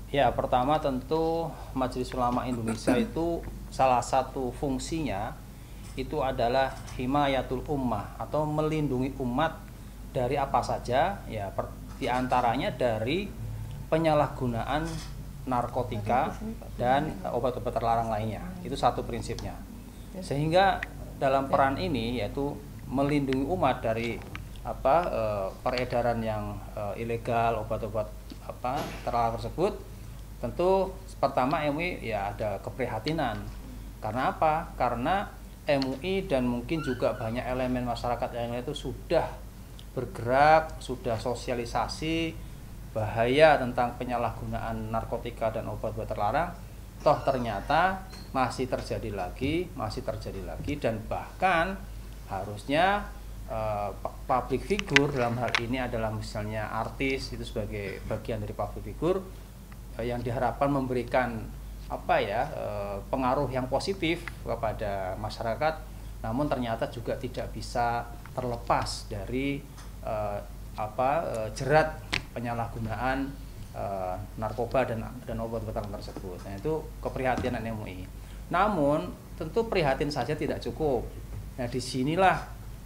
Ya, pertama tentu Majelis Ulama Indonesia itu salah satu fungsinya itu adalah himayatul ummah atau melindungi umat dari apa saja ya diantaranya dari penyalahgunaan narkotika dan obat-obat terlarang lainnya. Itu satu prinsipnya. Sehingga dalam peran ini yaitu melindungi umat dari peredaran yang ilegal obat-obat terlarang tersebut. Tentu pertama MUI ya ada keprihatinan. Karena apa? Karena MUI dan mungkin juga banyak elemen masyarakat yang lain itu sudah bergerak, sudah sosialisasi bahaya tentang penyalahgunaan narkotika dan obat-obat terlarang. Toh ternyata masih terjadi lagi dan bahkan harusnya public figure dalam hal ini adalah misalnya artis itu sebagai bagian dari public figure yang diharapkan memberikan pengaruh yang positif kepada masyarakat, namun ternyata juga tidak bisa terlepas dari jerat penyalahgunaan narkoba dan obat-obatan tersebut. Nah, itu keprihatinan MUI. Namun tentu prihatin saja tidak cukup. Nah, disinilah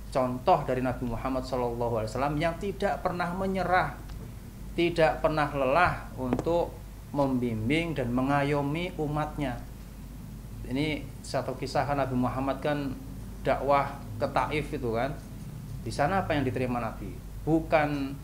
contoh dari Nabi Muhammad SAW yang tidak pernah menyerah, tidak pernah lelah untuk membimbing dan mengayomi umatnya. Ini satu kisah kan Nabi Muhammad kan dakwah ke Taif itu kan. Di sana apa yang diterima Nabi? Bukan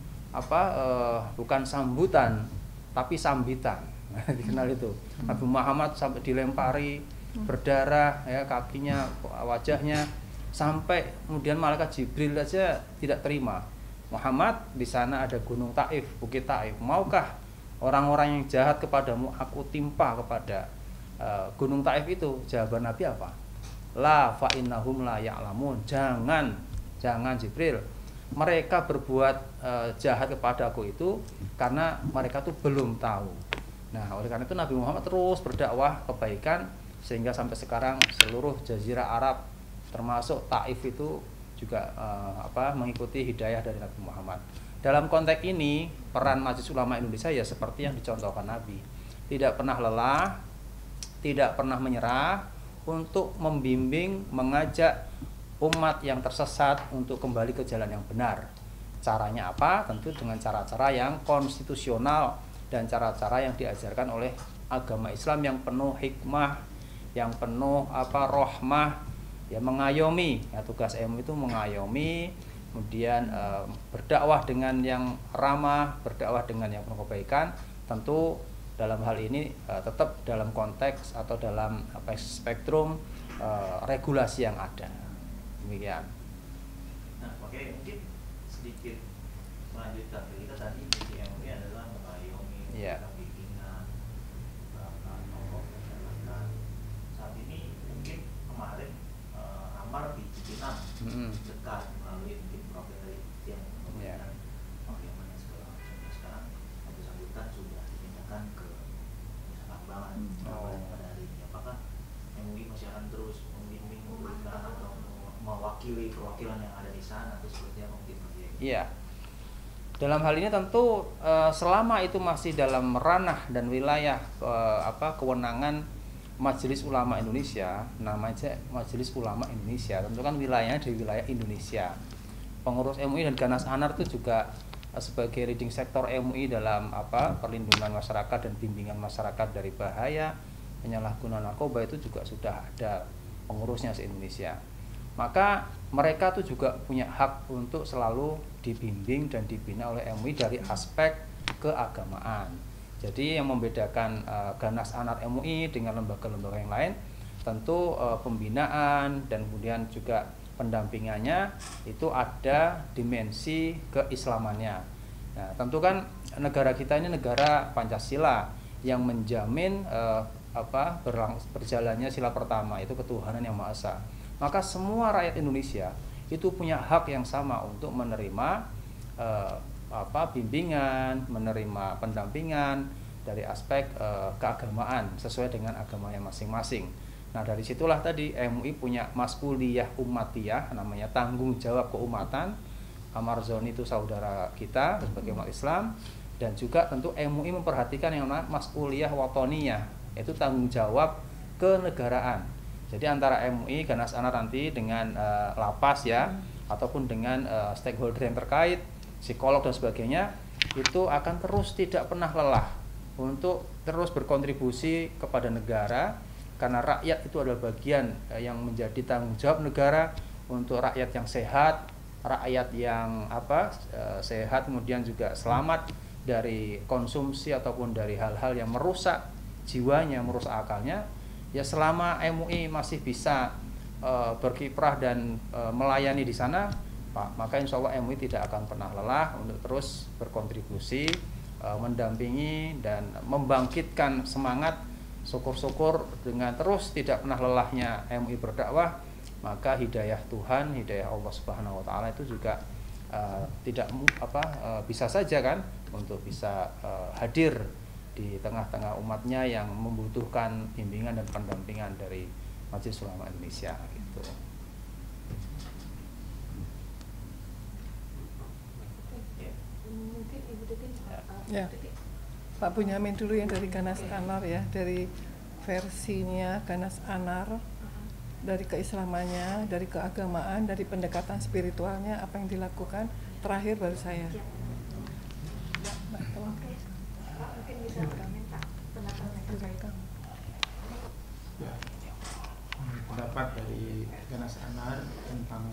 sambutan, tapi sambitan. Dikenal itu. Nabi Muhammad sampai dilempari berdarah ya kakinya, wajahnya, sampai kemudian malaikat Jibril aja tidak terima. Muhammad, di sana ada gunung Taif, bukit Taif. Maukah orang-orang yang jahat kepadamu aku timpa kepada gunung Taif itu? Jawaban Nabi apa? La fa innahum la ya'lamun. Jangan Jibril. Mereka berbuat jahat kepada aku itu karena mereka tuh belum tahu. Nah, oleh karena itu Nabi Muhammad terus berdakwah kebaikan sehingga sampai sekarang seluruh jazirah Arab termasuk Taif itu juga mengikuti hidayah dari Nabi Muhammad. Dalam konteks ini, peran Majelis Ulama Indonesia ya seperti yang dicontohkan Nabi. Tidak pernah lelah, tidak pernah menyerah untuk membimbing, mengajak umat yang tersesat untuk kembali ke jalan yang benar. Caranya apa? Tentu dengan cara-cara yang konstitusional dan cara-cara yang diajarkan oleh agama Islam yang penuh hikmah, yang penuh rahmah, ya mengayomi. Ya, tugas MUI itu mengayomi, kemudian berdakwah dengan yang ramah, berdakwah dengan yang penuh kebaikan. Tentu dalam hal ini tetap dalam konteks atau dalam spektrum regulasi yang ada. Demikian. Nah, oke, mungkin sedikit melanjutkan kita tadi misi MUI adalah mengayomi, bimbingan, tokoh masyarakat. Saat ini mungkin kemarin Amar di Cipinang dekat melalui mungkin profil dari yang memberikan bagaimana segala macam. Sekarang satu sambutan sudah dipindahkan ke Nusa Kambangan pada hari ini. Apakah MUI masih akan terus membimbing, memberikan atau mewakili perwakilan yang ada di sana atau seperti apa mungkin? Iya. Dalam hal ini tentu selama itu masih dalam ranah dan wilayah kewenangan Majelis Ulama Indonesia, namanya Majelis Ulama Indonesia, tentu kan wilayahnya di wilayah Indonesia. Pengurus MUI dan Ganas Anar itu juga sebagai leading sektor MUI dalam perlindungan masyarakat dan bimbingan masyarakat dari bahaya penyalahgunaan narkoba itu juga sudah ada pengurusnya se-Indonesia. Maka mereka tuh juga punya hak untuk selalu dibimbing dan dibina oleh MUI dari aspek keagamaan. Jadi yang membedakan Ganas Anar MUI dengan lembaga-lembaga yang lain tentu pembinaan dan kemudian juga pendampingannya itu ada dimensi keislamannya. Nah, tentu kan negara kita ini negara Pancasila yang menjamin berjalannya sila pertama itu ketuhanan yang Maha Esa. Maka semua rakyat Indonesia itu punya hak yang sama untuk menerima bimbingan, menerima pendampingan dari aspek keagamaan sesuai dengan agamanya masing-masing. Nah, dari situlah tadi MUI punya mas'uliyah ummatiyah, namanya tanggung jawab keumatan. Amar Zoni itu saudara kita sebagai umat Islam, Dan juga tentu MUI memperhatikan yang namanya mas'uliyah watoniyah, yaitu tanggung jawab kenegaraan. Jadi antara MUI Ganas Anar nanti dengan lapas ya, ataupun dengan stakeholder yang terkait, psikolog dan sebagainya, itu akan terus tidak pernah lelah untuk terus berkontribusi kepada negara, karena rakyat itu adalah bagian yang menjadi tanggung jawab negara untuk rakyat yang sehat, rakyat yang sehat, kemudian juga selamat dari konsumsi ataupun dari hal-hal yang merusak jiwanya, merusak akalnya. Ya selama MUI masih bisa berkiprah dan melayani di sana, maka insya Allah MUI tidak akan pernah lelah untuk terus berkontribusi, mendampingi dan membangkitkan semangat. Syukur-syukur dengan terus tidak pernah lelahnya MUI berdakwah, maka hidayah Tuhan, hidayah Allah Subhanahu wa taala itu juga bisa saja kan untuk bisa hadir di tengah-tengah umatnya yang membutuhkan bimbingan dan pendampingan dari Majelis Ulama Indonesia gitu. Mungkin Ibu Titin ya. Pak Bunyamin dulu yang dari Ganas Anar ya, dari versinya Ganas Anar, dari keislamannya, dari keagamaan, dari pendekatan spiritualnya, apa yang dilakukan. Terakhir baru saya. Mungkin bisa minta pendapatnya terkait. Ya, pendapat dari Ganas Anar tentang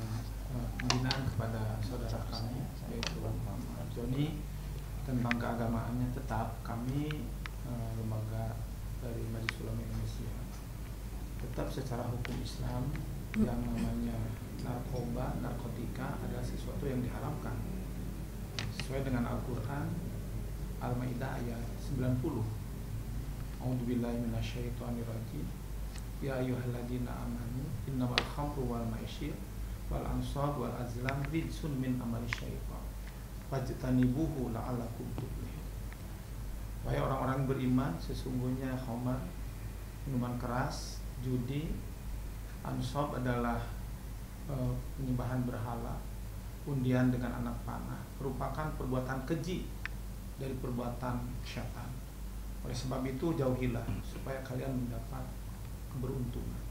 pembinaan kepada saudara kami yaitu Muhammad Joni tentang keagamaannya. Tetap kami lembaga dari Majelis Ulama Indonesia tetap secara hukum Islam yang namanya narkoba, narkotika adalah sesuatu yang diharamkan sesuai dengan Al-Quran Al-Maidah ayat 90. A'udzubillahi minasyaitonirrajim. Ya ayyuhalladzina amanu innamal khamru wal maisir wal ansab wal azlam rijsun min amali syaitan fajtanibuhu la'allakum tuflihun. Wahai orang-orang beriman, sesungguhnya khamar, minuman keras, judi, ansab adalah penyembahan berhala, undian dengan anak panah, merupakan perbuatan keji dari perbuatan syaitan. Oleh sebab itu jauhilah supaya kalian mendapat keberuntungan.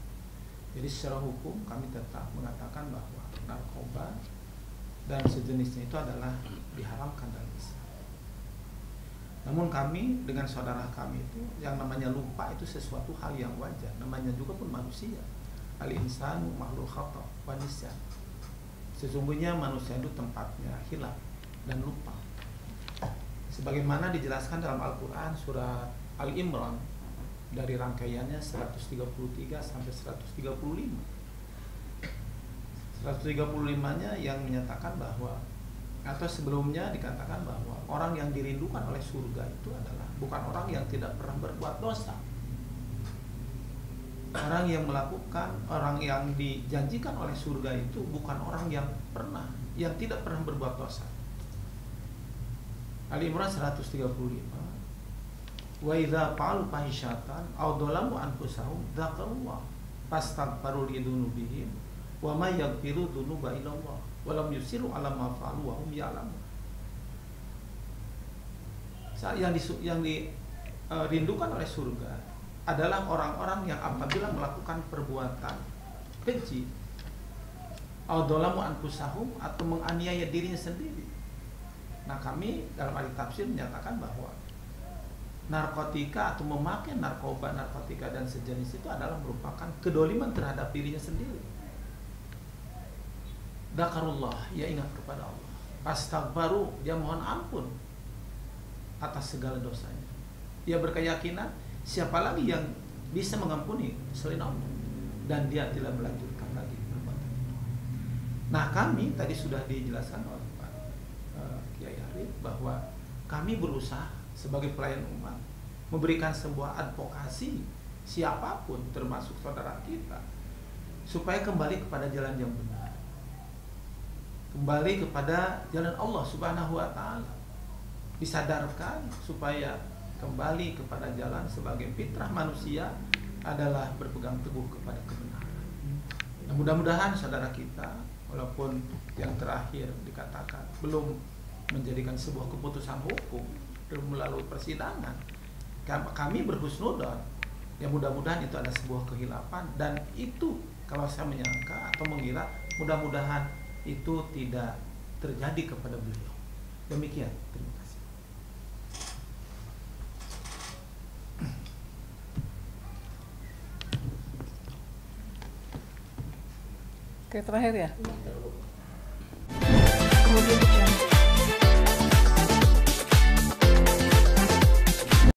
Jadi secara hukum kami tetap mengatakan bahwa narkoba dan sejenisnya itu adalah diharamkan dalam Islam. Namun kami dengan saudara kami itu yang namanya lupa itu sesuatu hal yang wajar. Namanya juga pun manusia. Al-insanu makhluk khata wa nisyan. Sesungguhnya manusia itu tempatnya hilaf dan lupa. Sebagaimana dijelaskan dalam Al-Quran surat Al-Imran dari rangkaiannya 133 sampai 135. 135-nya yang menyatakan bahwa, atau sebelumnya dikatakan bahwa orang yang dirindukan oleh surga itu adalah bukan orang yang tidak pernah berbuat dosa. Orang yang melakukan, orang yang dijanjikan oleh surga itu bukan orang yang tidak pernah berbuat dosa. Al-Imran 135. Wa idza fa'alu fahishatan aw dhalamu anfusahum dzakarullah fastaghfiru li dzunubihim wa may yaghfiru dzunuba illa Allah wa lam yusiru ala ma fa'alu wa hum ya'lamun. Yang dirindukan oleh surga adalah orang-orang yang apabila melakukan perbuatan keji aw dhalamu anfusahum atau menganiaya dirinya sendiri. Nah, kami dalam ahli tafsir menyatakan bahwa narkotika atau memakai narkoba, narkotika dan sejenis itu adalah merupakan kedoliman terhadap dirinya sendiri. Dzakarullah, ia ingat kepada Allah. Astaghfaru, dia mohon ampun atas segala dosanya. Ia berkeyakinan siapa lagi yang bisa mengampuni selain Allah, dan dia tidak melanjutkan lagi perbuatan itu. Nah, kami tadi sudah dijelaskan oleh Pak Kiai Arif bahwa kami berusaha sebagai pelayan umat memberikan sebuah advokasi siapapun termasuk saudara kita supaya kembali kepada jalan yang benar, kembali kepada jalan Allah Subhanahu wa taala, disadarkan supaya kembali kepada jalan sebagai fitrah manusia adalah berpegang teguh kepada kebenaran. Nah, mudah-mudahan saudara kita walaupun yang terakhir dikatakan belum menjadikan sebuah keputusan hukum, melalui persidangan. Kami berhusnudon. Ya mudah-mudahan itu ada sebuah kehilapan, dan itu kalau saya menyangka atau mengira mudah-mudahan itu tidak terjadi kepada beliau. Demikian, terima kasih. Oke, terakhir ya. Kemudian